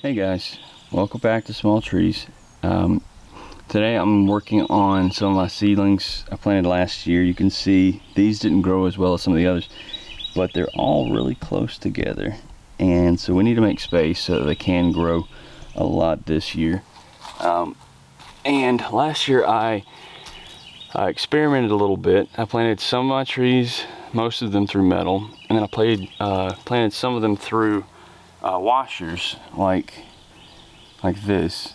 Hey guys, welcome back to Small Trees. Today I'm working on some of my seedlings I planted last year. You can see these didn't grow as well as some of the others, but they're all really close together, and so we need to make space so that they can grow a lot this year. And last year I experimented a little bit. I planted some of my trees, most of them through metal, and then I planted some of them through washers like this,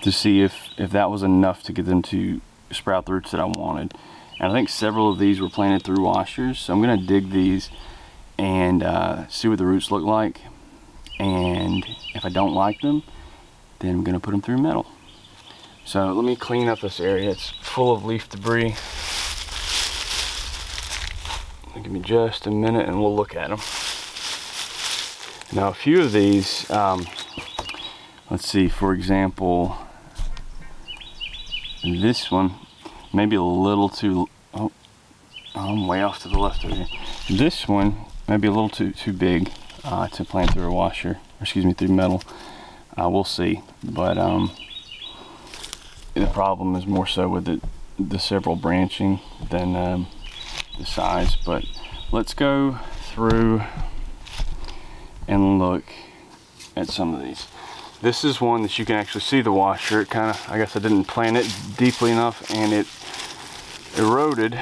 to see if that was enough to get them to sprout the roots that I wanted. And I think several of these were planted through washers, so I'm going to dig these and see what the roots look like, and if I don't like them, then I'm going to put them through metal. So let me clean up this area. It's full of leaf debris. Give me just a minute and we'll look at them. Now a few of these, let's see, for example, this one maybe a little too, oh, I'm way off to the left over here. This one may be a little too big to plant through a washer, or excuse me, through metal. We'll see, but the problem is more so with the several branching than the size. But let's go through and look at some of these. This is one that you can actually see the washer. It kind of, I guess I didn't plant it deeply enough, and it eroded,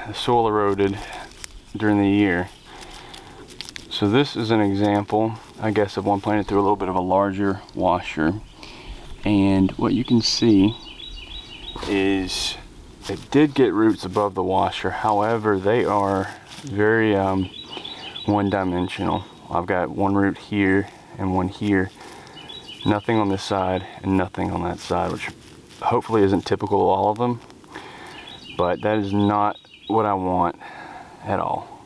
the soil eroded during the year. So this is an example, I guess, of one planted through a little bit of a larger washer. And what you can see is it did get roots above the washer. However, they are very one-dimensional. I've got one root here and one here. Nothing on this side and nothing on that side, which hopefully isn't typical of all of them. But that is not what I want at all.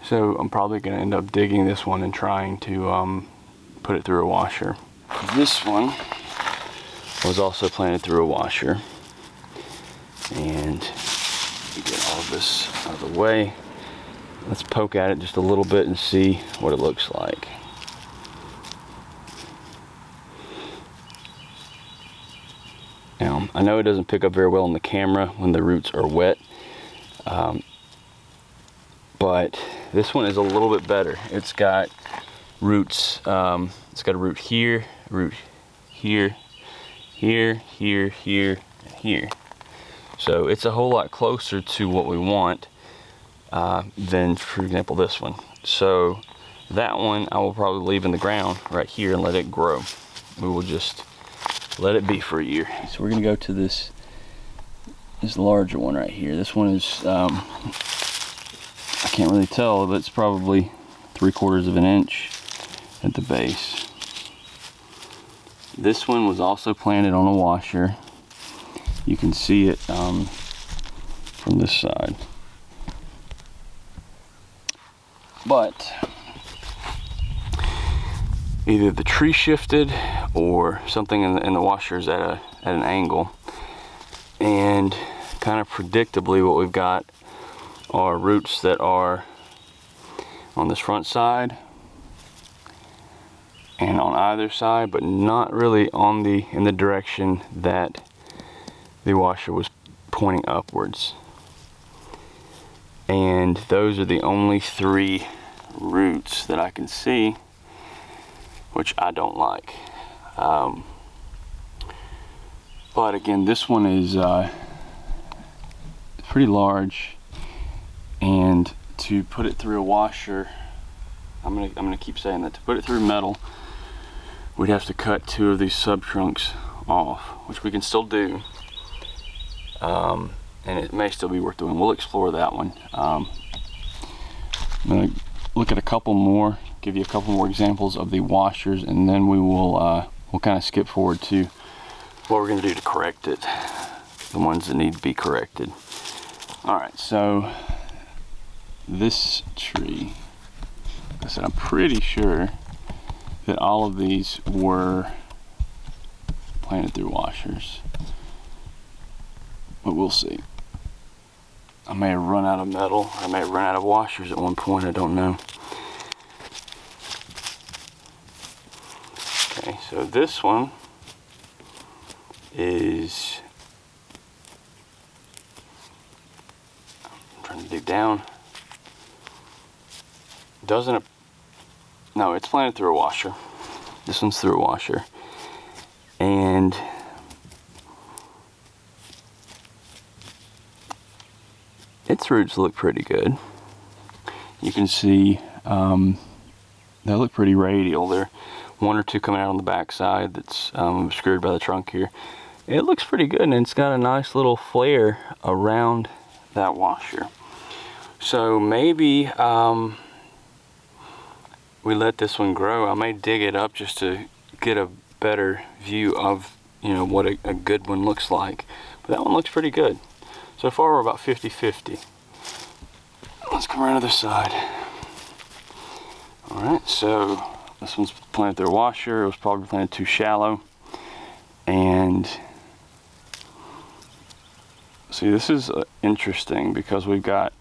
So I'm probably going to end up digging this one and trying to put it through a washer. This one was also planted through a washer. And get all of this out of the way. Let's poke at it just a little bit and see what it looks like. Now, I know it doesn't pick up very well on the camera when the roots are wet, but this one is a little bit better. It's got roots, it's got a root here, root here, here, here, here, and here. So it's a whole lot closer to what we want than, for example, this one. So that one I will probably leave in the ground right here and let it grow. We will just let it be for a year. So we're gonna go to this larger one right here. This one is, I can't really tell, but it's probably 3/4 of an inch at the base. This one was also planted on a washer. You can see it from this side. But either the tree shifted or something in the washer is at an angle. And kind of predictably what we've got are roots that are on this front side and on either side, but not really in the direction that the washer was pointing upwards. And those are the only 3 roots that I can see, which I don't like. But again, this one is pretty large, and to put it through a washer, I'm gonna keep saying that, to put it through metal, we'd have to cut 2 of these sub trunks off, which we can still do. And it may still be worth doing. We'll explore that one. I'm going to look at a couple more, give you a couple more examples of the washers, and then we will we'll kind of skip forward to what we're going to do to correct it, the ones that need to be corrected. Alright, so this tree, like I said, I'm pretty sure that all of these were planted through washers, but we'll see. I may have run out of metal, I may have run out of washers at one point, I don't know. Okay, So this one is, I'm trying to dig down. Doesn't, no, it's planted through a washer. This one's through a washer. And its roots look pretty good. You can see they look pretty radial. There are one or two coming out on the back side that's obscured by the trunk here. It looks pretty good, and it's got a nice little flare around that washer. So maybe we let this one grow. I may dig it up just to get a better view of, you know, what a good one looks like. But that one looks pretty good. So far we're about 50-50. Let's come around to the side. Alright, so this one's planted through a washer. It was probably planted too shallow. And see, this is interesting because we've got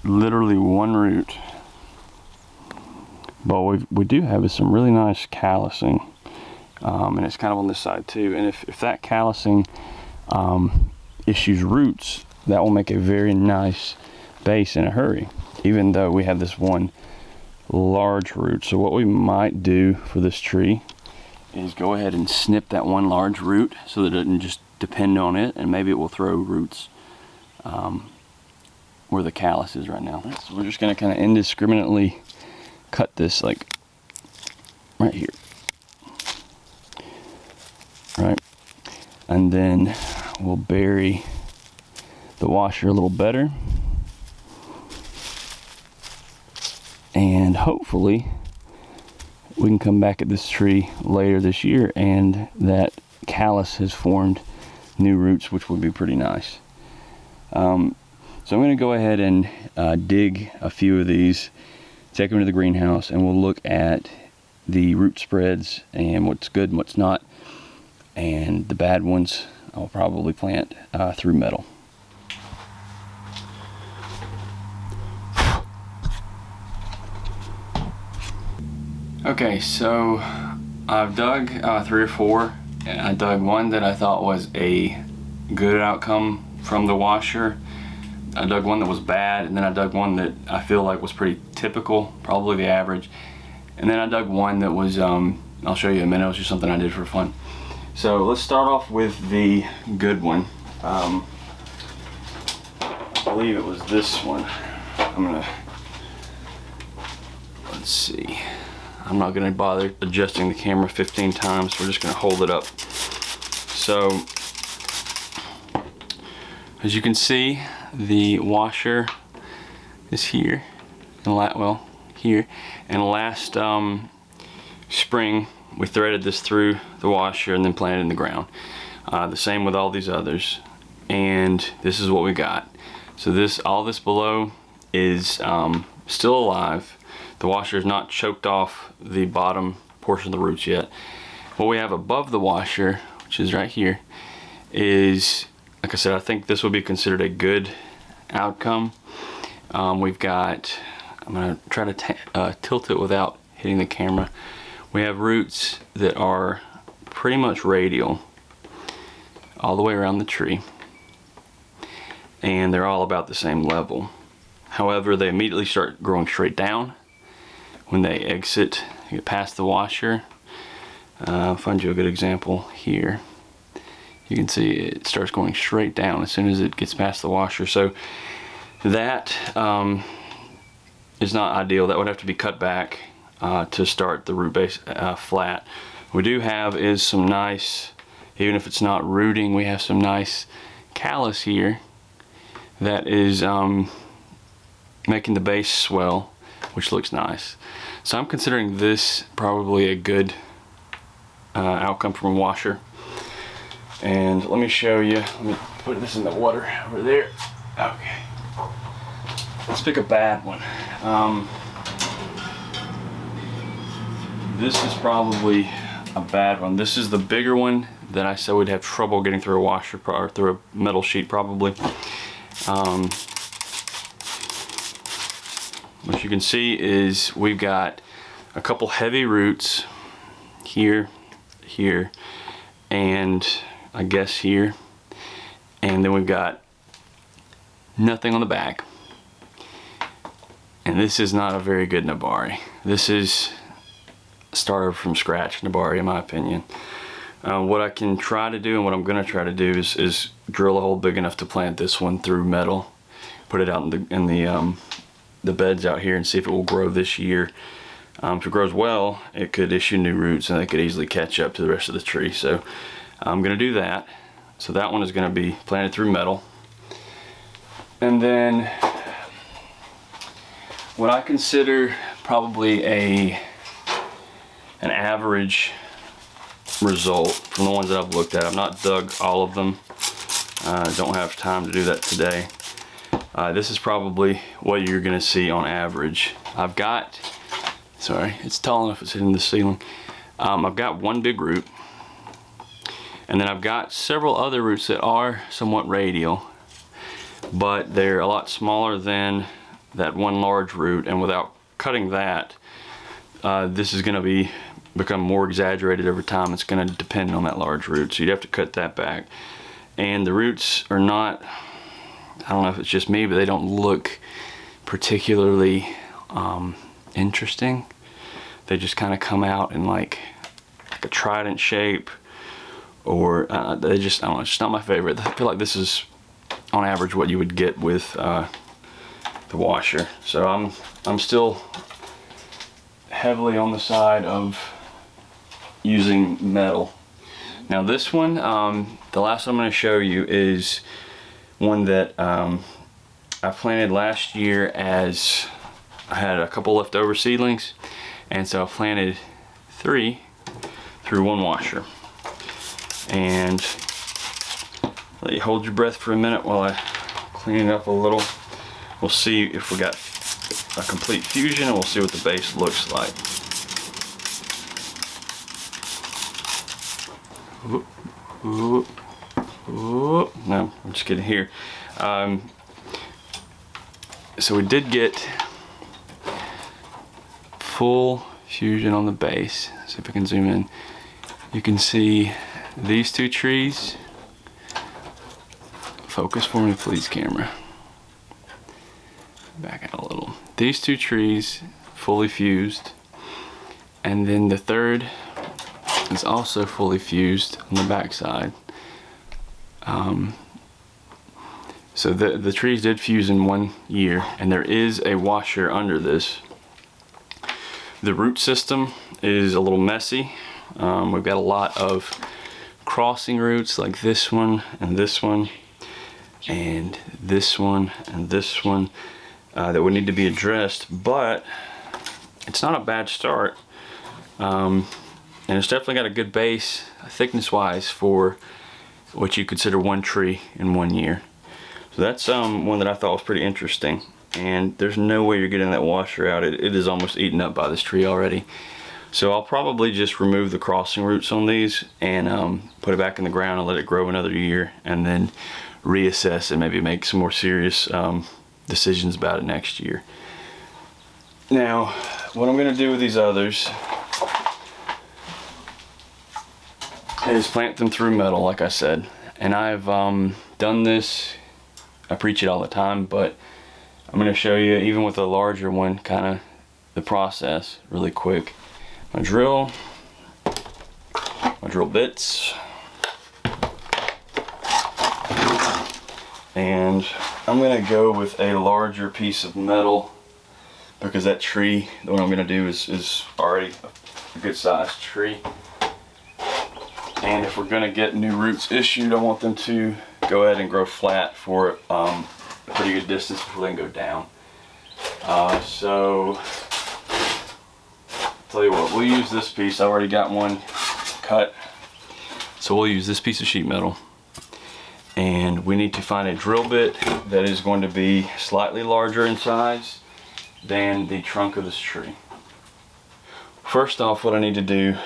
literally one root. But we do have some really nice callousing. And it's kind of on this side too. And if that callousing issues roots, that will make a very nice base in a hurry, even though we have this one large root. So what we might do for this tree is go ahead and snip that one large root so that it doesn't just depend on it, and maybe it will throw roots where the callus is right now. So we're just going to kind of indiscriminately cut this like right here, right, and then we'll bury the washer a little better, and hopefully we can come back at this tree later this year and that callus has formed new roots, which would be pretty nice. So I'm going to go ahead and dig a few of these, take them to the greenhouse, and we'll look at the root spreads and what's good and what's not, and the bad ones I'll probably plant through metal. Okay, so I've dug 3 or 4. I dug one that I thought was a good outcome from the washer. I dug one that was bad, and then I dug one that I feel like was pretty typical, probably the average. And then I dug one that was, I'll show you in a minute, it was just something I did for fun. So let's start off with the good one. I believe it was this one. Let's see. I'm not gonna bother adjusting the camera 15 times. We're just gonna hold it up. So, as you can see, the washer is here, and here. And last spring, we threaded this through the washer and then planted it in the ground. The same with all these others. And this is what we got. So all this below is still alive. The washer is not choked off the bottom portion of the roots yet. What we have above the washer, which is right here, is, like I said, I think this would be considered a good outcome. We've got, I'm gonna try to tilt it without hitting the camera. We have roots that are pretty much radial all the way around the tree, and they're all about the same level. However, they immediately start growing straight down when they get past the washer. I'll find you a good example here. You can see it starts going straight down as soon as it gets past the washer. So that is not ideal. That would have to be cut back to start the root base flat. What we do have is some nice, even if it's not rooting, we have some nice callus here that is making the base swell, which looks nice. So I'm considering this probably a good outcome from a washer. And let me show you, let me put this in the water over there. Okay, let's pick a bad one. This is probably a bad one. This is the bigger one that I said we'd have trouble getting through a washer or through a metal sheet probably. What you can see is we've got a couple heavy roots here here, and I guess here, and then we've got nothing on the back. And this is not a very good nebari. This is a starter from scratch nebari, in my opinion. What I can try to do, and what I'm going to try to do, is drill a hole big enough to plant this one through metal, put it out in the beds out here, and see if it will grow this year. If it grows well, it could issue new roots, and they could easily catch up to the rest of the tree. So I'm going to do that. So that one is going to be planted through metal. And then what I consider probably an average result from the ones that I've looked at. I've not dug all of them. Don't have time to do that today. This is probably what you're going to see on average. I've got, sorry, it's tall enough it's hitting the ceiling. I've got one big root, and then I've got several other roots that are somewhat radial, but they're a lot smaller than that one large root, and without cutting that, this is going to become more exaggerated over time. It's going to depend on that large root, so you'd have to cut that back. And the roots are not, I don't know if it's just me, but they don't look particularly interesting. They just kind of come out in like a trident shape, or they just, I don't know, it's just not my favorite. I feel like this is on average what you would get with the washer. So I'm still heavily on the side of using metal. Now this one, the last one I'm going to show you is one that I planted last year, as I had a couple leftover seedlings, and so I planted 3 through one washer. And let you hold your breath for a minute while I clean it up a little. We'll see if we got a complete fusion, and we'll see what the base looks like. Ooh, ooh, ooh. No, I'm just kidding here. So we did get full fusion on the base. See if I can zoom in. You can see these 2 trees. Focus for me, please, camera. Back out a little. These 2 trees fully fused, and then the third is also fully fused on the back side. So the trees did fuse in 1 year, and there is a washer under this. The root system is a little messy. We've got a lot of crossing roots, like this one and this one and this one and this one, that would need to be addressed, but it's not a bad start. And it's definitely got a good base, thickness wise, for what you consider one tree in 1 year. So that's one that I thought was pretty interesting, and there's no way you're getting that washer out. It is almost eaten up by this tree already. So I'll probably just remove the crossing roots on these and put it back in the ground and let it grow another year, and then reassess and maybe make some more serious decisions about it next year. Now, what I'm going to do with these others is plant them through metal, like I said. And I've done this, I preach it all the time, but I'm going to show you, even with a larger one, kind of the process really quick. My drill bits, and I'm going to go with a larger piece of metal, because that tree, the one I'm going to do is already a good sized tree. And if we're going to get new roots issued, I want them to go ahead and grow flat for a pretty good distance before they can go down. So, tell you what, we'll use this piece. I already got one cut. So we'll use this piece of sheet metal. And we need to find a drill bit that is going to be slightly larger in size than the trunk of this tree. First off, what I need to do,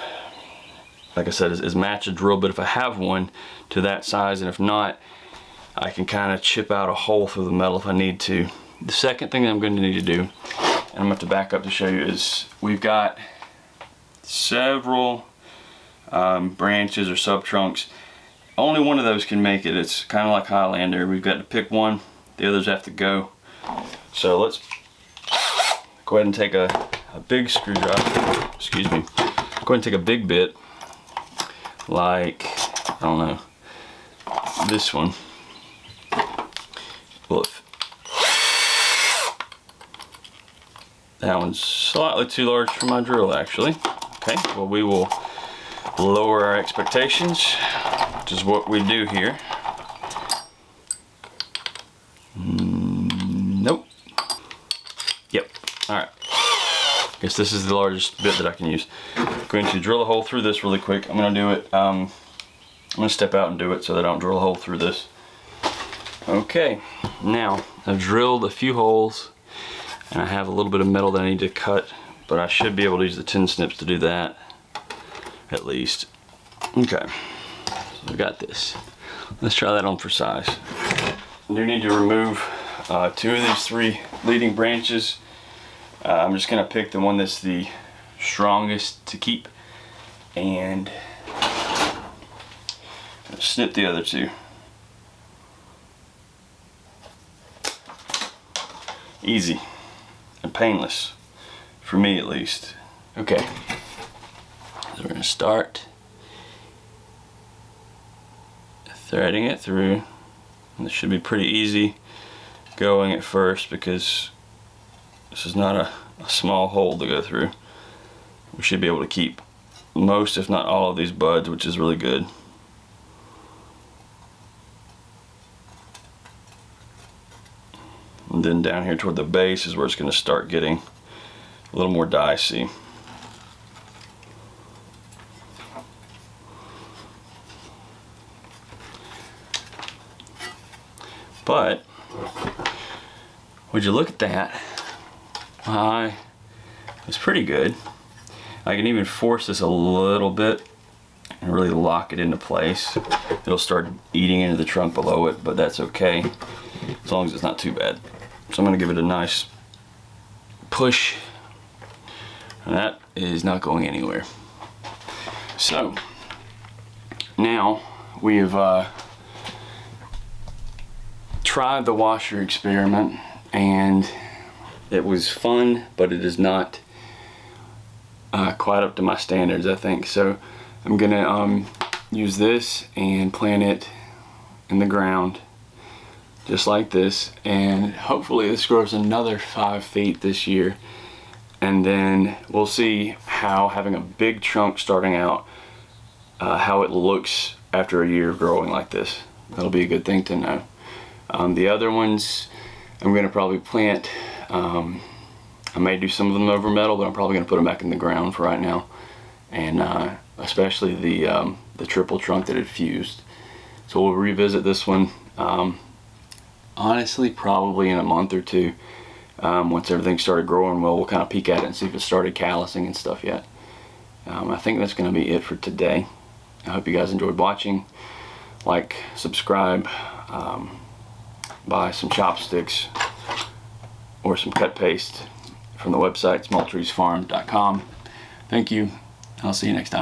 like I said, is match a drill bit if I have one to that size, and if not, I can kind of chip out a hole through the metal if I need to. The second thing that I'm going to need to do, and I'm going to have to back up to show you, is we've got several branches or sub-trunks. Only one of those can make it. It's kind of like Highlander. We've got to pick one. The others have to go. So let's go ahead and take a big screwdriver. Excuse me. Go ahead and take a big bit, like, I don't know, this one. Well, that one's slightly too large for my drill, actually. Okay, well, we will lower our expectations, which is what we do here. Nope. Yep. Alright. Guess this is the largest bit that I can use. I'm going to drill a hole through this really quick. I'm going to do it, I'm going to step out and do it so that I don't drill a hole through this. Okay, now I've drilled a few holes and I have a little bit of metal that I need to cut, but I should be able to use the tin snips to do that, at least. Okay, so I've got this. Let's try that on for size. I do need to remove 2 of these 3 leading branches. I'm just going to pick the one that's the strongest to keep and snip the other 2. Easy and painless, for me at least. Okay, so we're going to start threading it through. And this should be pretty easy going at first because this is not a small hole to go through. We should be able to keep most, if not all, of these buds, which is really good. And then down here toward the base is where it's going to start getting a little more dicey. But would you look at that? It's pretty good. I can even force this a little bit and really lock it into place. It'll start eating into the trunk below it, but that's okay as long as it's not too bad. So I'm going to give it a nice push, and that is not going anywhere. So now we've tried the washer experiment, and it was fun, but it is not quite up to my standards, I think. So I'm gonna use this and plant it in the ground just like this, and hopefully this grows another 5 feet this year, and then we'll see how having a big trunk starting out, how it looks after a year of growing like this. That'll be a good thing to know. The other ones I'm going to probably plant, I may do some of them over metal, but I'm probably going to put them back in the ground for right now, and especially the triple trunk that had fused. So we'll revisit this one honestly probably in a month or 2, once everything started growing well. We'll kind of peek at it and see if it started callousing and stuff yet. I think that's going to be it for today. I hope you guys enjoyed watching. Like, subscribe, buy some chopsticks or some cut paste from the website smalltreesfarm.com. Thank you. I'll see you next time.